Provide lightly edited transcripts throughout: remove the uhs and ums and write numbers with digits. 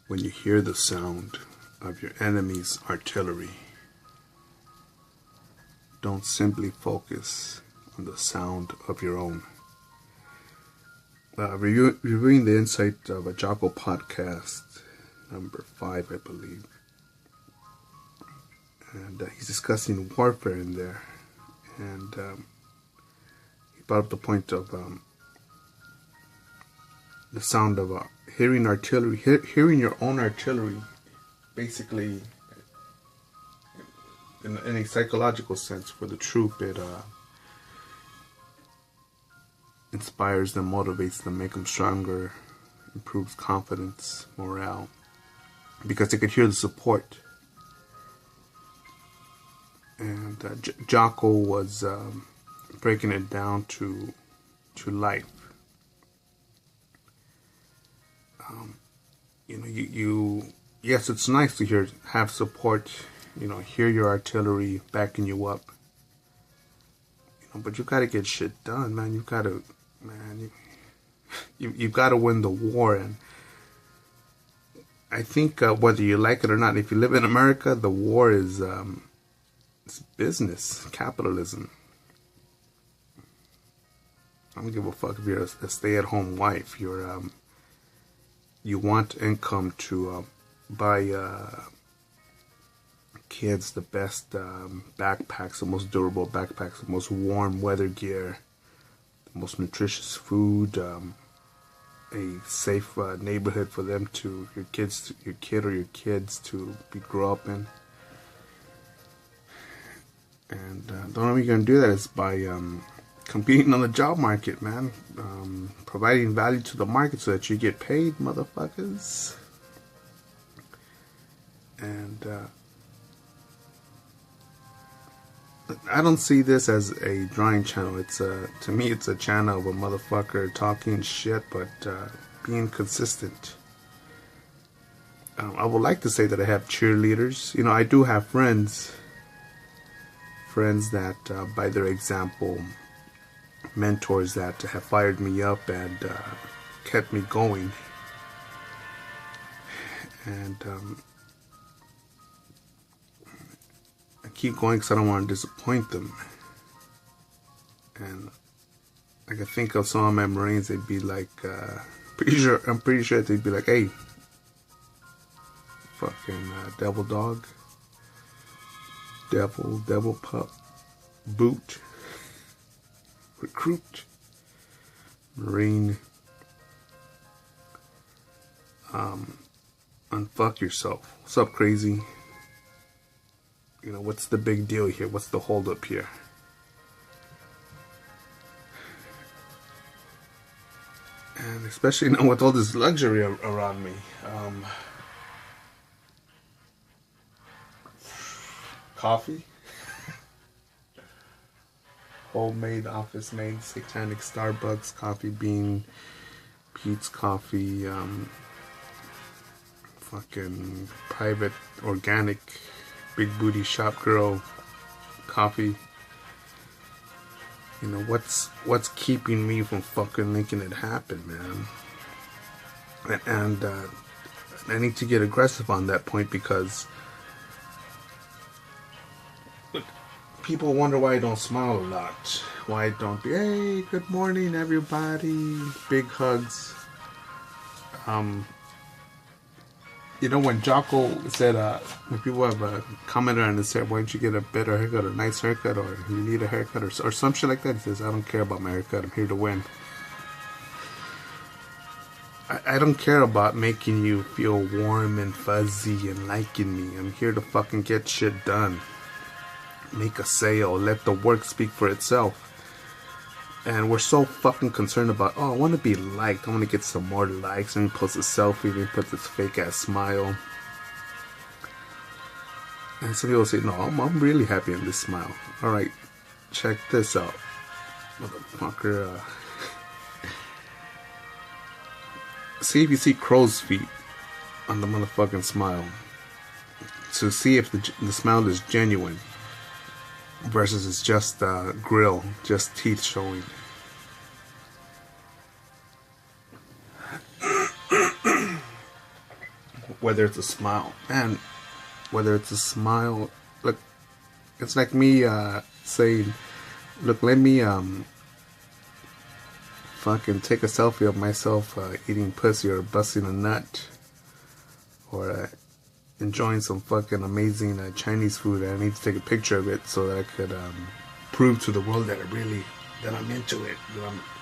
when you hear the sound of your enemy's artillery, don't simply focus on the sound of your own. Reviewing the insight of a Jocko podcast, number 5, I believe. And he's discussing warfare in there. And he brought up the point of the sound of hearing artillery, hearing your own artillery, basically, in any psychological sense for the troop, it inspires them, motivates them, make them stronger, improves confidence, morale, because they could hear the support. And Jocko was breaking it down to life. Yes, it's nice to have support, hear your artillery backing you up, but you got to get shit done, man. You've got to win the war. And I think whether you like it or not, if you live in America, the war is it's business, capitalism. I don't give a fuck if you're a stay-at-home wife. You want income to buy kids the best backpacks, the most durable backpacks, the most warm weather gear, the most nutritious food, a safe neighborhood for them your kid or your kids to grow up in. And the only way you're going to do that is by competing on the job market, man. Providing value to the market so that you get paid, motherfuckers. And I don't see this as a drawing channel. To me, it's a channel of a motherfucker talking shit, but being consistent. I would like to say that I have cheerleaders. I do have friends that, by their example, mentors that have fired me up and kept me going. And I keep going because I don't want to disappoint them. And I can think of some of my Marines, they'd be like, I'm pretty sure they'd be like, hey, fucking devil dog, devil pup, boot, recruit, Marine, unfuck yourself. What's up, crazy? What's the big deal here? What's the hold up here? And especially now with all this luxury around me. Coffee. Homemade, office-made, satanic Starbucks coffee bean, Pete's coffee, fucking private, organic, big booty shop girl coffee. What's keeping me from fucking making it happen, man? And I need to get aggressive on that point because people wonder why I don't smile a lot. Why I don't be, hey, good morning, everybody. Big hugs. When Jocko said, when people have commented on this, said, why don't you get a better haircut or a nice haircut or you need a haircut or some shit like that, he says, I don't care about my haircut. I'm here to win. I don't care about making you feel warm and fuzzy and liking me. I'm here to fucking get shit done. Make a sale, let the work speak for itself. And we're so fucking concerned about, I want to be liked, I want to get some more likes, and he posts a selfie, and he puts this fake ass smile. And some people say, no, I'm really happy in this smile. Alright, check this out, motherfucker. See if you see crow's feet on the motherfucking smile, to see if the smile is genuine versus it's just grill, just teeth showing. whether it's a smile, man, whether it's a smile, look, it's like me saying, look, let me fucking take a selfie of myself eating pussy or busting a nut or enjoying some fucking amazing Chinese food. I need to take a picture of it so that I could prove to the world that that I'm into it,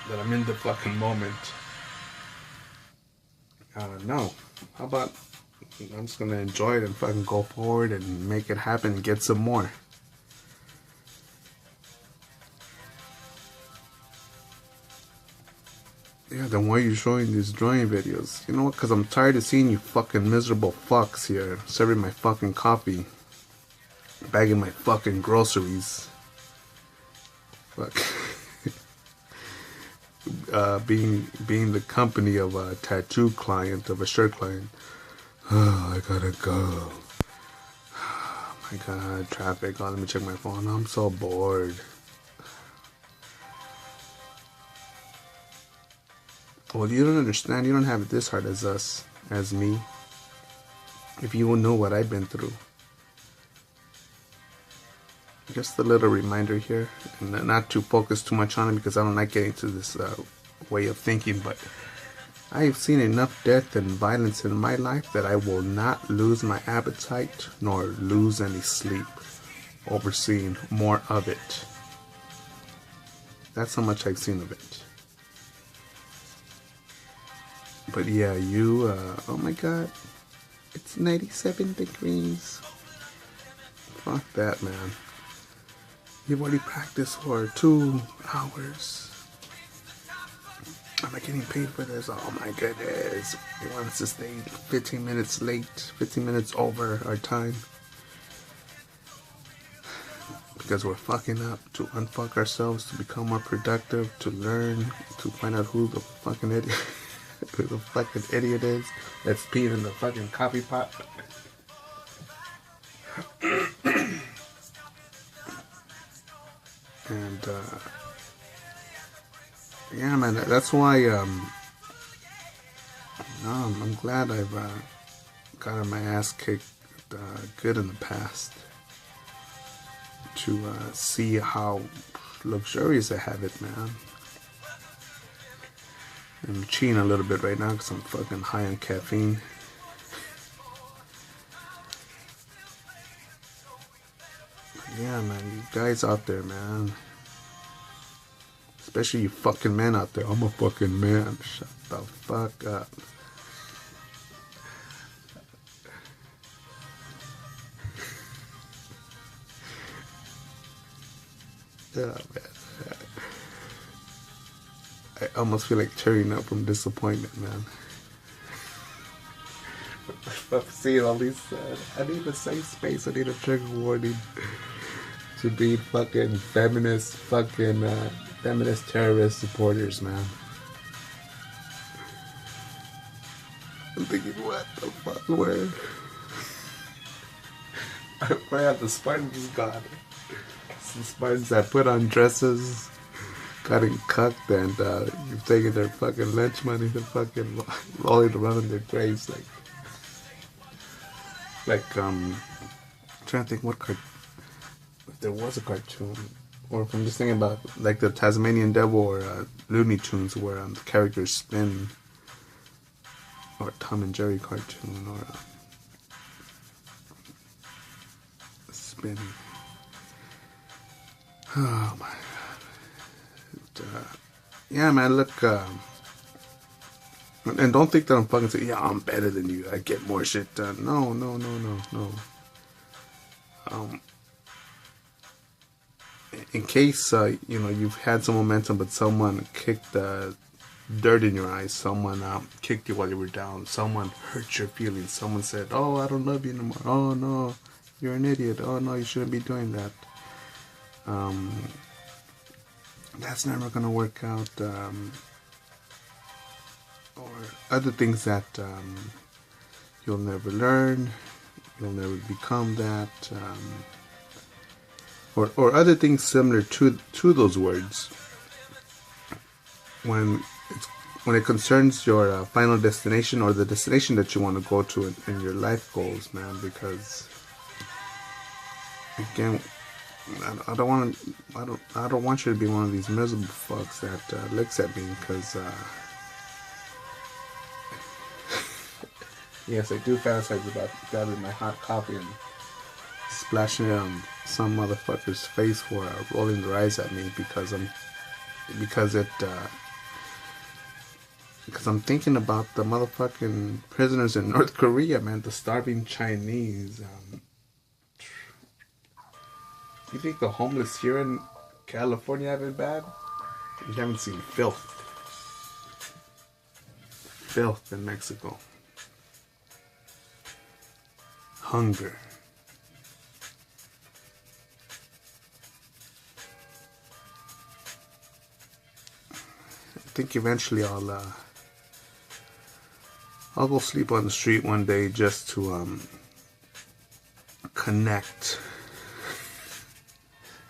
that I'm in the fucking moment. No. How about I'm just gonna enjoy it and fucking go forward and make it happen and get some more. Yeah, then why are you showing these drawing videos? You know what? Because I'm tired of seeing you fucking miserable fucks here serving my fucking coffee, bagging my fucking groceries. Fuck. Being the company of a tattoo client, of a shirt client. Oh, I gotta go. Oh my god, traffic. Oh, let me check my phone. I'm so bored. Well, you don't understand. You don't have it this hard as us, as me. If you know what I've been through. Just a little reminder here, and not to focus too much on it because I don't like getting to this way of thinking, but I've seen enough death and violence in my life that I will not lose my appetite nor lose any sleep over seeing more of it. That's how much I've seen of it. But yeah, you, oh my god, it's 97 degrees. Fuck that, man. You've already practiced for 2 hours. Am I getting paid for this? Oh my goodness. He wants to stay 15 minutes late, 15 minutes over our time. Because we're fucking up to unfuck ourselves, to become more productive, to learn, to find out who the fucking idiot who the fucking idiot is that's peeing in the fucking coffee pot. And yeah, man, that's why I'm glad I've gotten my ass kicked good in the past to see how luxurious I have it, man. I'm cheating a little bit right now because I'm fucking high on caffeine. Yeah, man, you guys out there, man. Especially you fucking men out there. I'm a fucking man. Shut the fuck up. Yeah, man. I almost feel like tearing up from disappointment, man. I've seen all these, I need a safe space, I need a trigger warning to be fucking feminist terrorist supporters, man. I'm thinking, what the fuck, where have the Spartans gone? Some Spartans that put on dresses, getting cucked, and you've taken their fucking lunch money and fucking rolling around in their graves I'm trying to think if there was a cartoon, or if I'm just thinking about like the Tasmanian Devil or Looney Tunes where the characters spin, or Tom and Jerry cartoon, or spin. Oh my god. Yeah, man, look, and don't think that I'm fucking saying, yeah, I'm better than you, I get more shit done. No. In case, you've had some momentum, but someone kicked dirt in your eyes, someone kicked you while you were down, someone hurt your feelings, someone said, oh, I don't love you anymore, oh no, you're an idiot, oh no, you shouldn't be doing that. That's never gonna work out, or other things that you'll never learn, you'll never become that, or other things similar to those words. When when it concerns your final destination or the destination that you want to go to in your life goals, man, because again, I don't want you to be one of these miserable fucks that looks at me because yes, I do fantasize about grabbing my hot coffee and splashing it on some motherfucker's face for rolling their eyes at me because I'm thinking about the motherfucking prisoners in North Korea, man, the starving Chinese. You think the homeless here in California have it bad? You haven't seen filth. Filth in Mexico. Hunger. I think eventually I'll go sleep on the street one day just to connect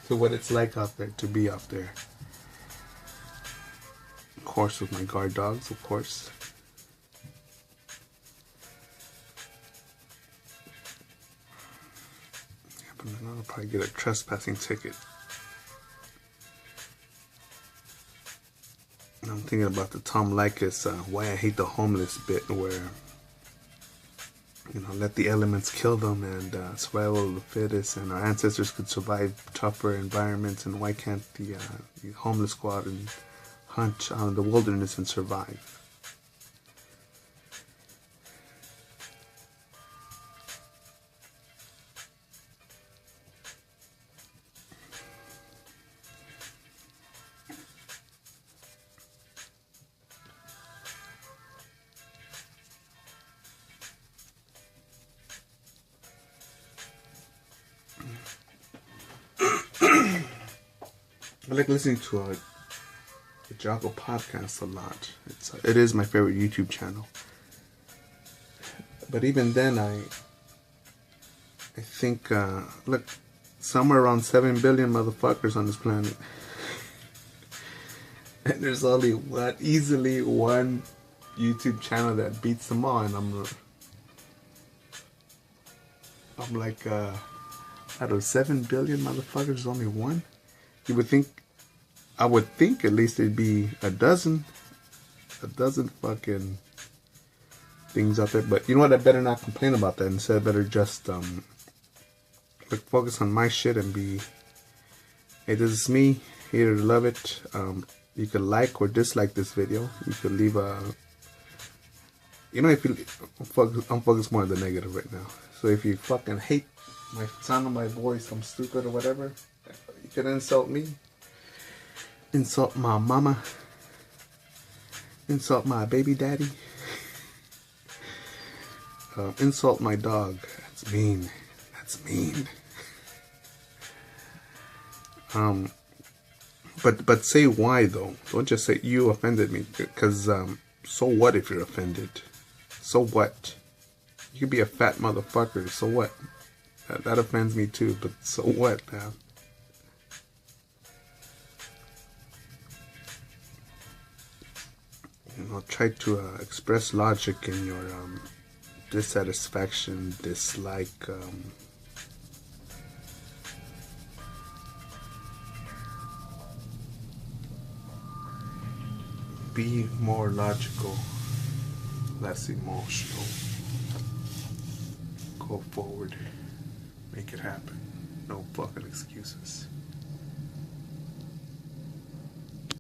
to what it's like out there, to be out there. Of course, with my guard dogs, of course. Yeah, but then I'll probably get a trespassing ticket. And I'm thinking about the Tom Likas Why I Hate the Homeless bit, where let the elements kill them and survival of the fittest, and our ancestors could survive tougher environments, and why can't the homeless go out and hunt out in the wilderness and survive? I like listening to the Jocko podcast a lot. It is my favorite YouTube channel. But even then, I think, look, somewhere around 7 billion motherfuckers on this planet. And there's only easily one YouTube channel that beats them all. And I'm like, out of 7 billion motherfuckers, there's only one? I would think at least there'd be a dozen fucking things out there. But you know what? I better not complain about that. Instead, I better just focus on my shit and be, hey, this is me, here to love it. You can like or dislike this video. You can leave a, I'm focused more on the negative right now. So if you fucking hate my sound of my voice, I'm stupid or whatever, you can insult me, insult my mama, insult my baby daddy, insult my dog. That's mean. That's mean. But say why though. Don't just say you offended me, because so what if you're offended? So what? You could be a fat motherfucker. So what? That offends me too. But so what, man? Try to express logic in your dissatisfaction, dislike. Be more logical, less emotional. Go forward. Make it happen. No fucking excuses.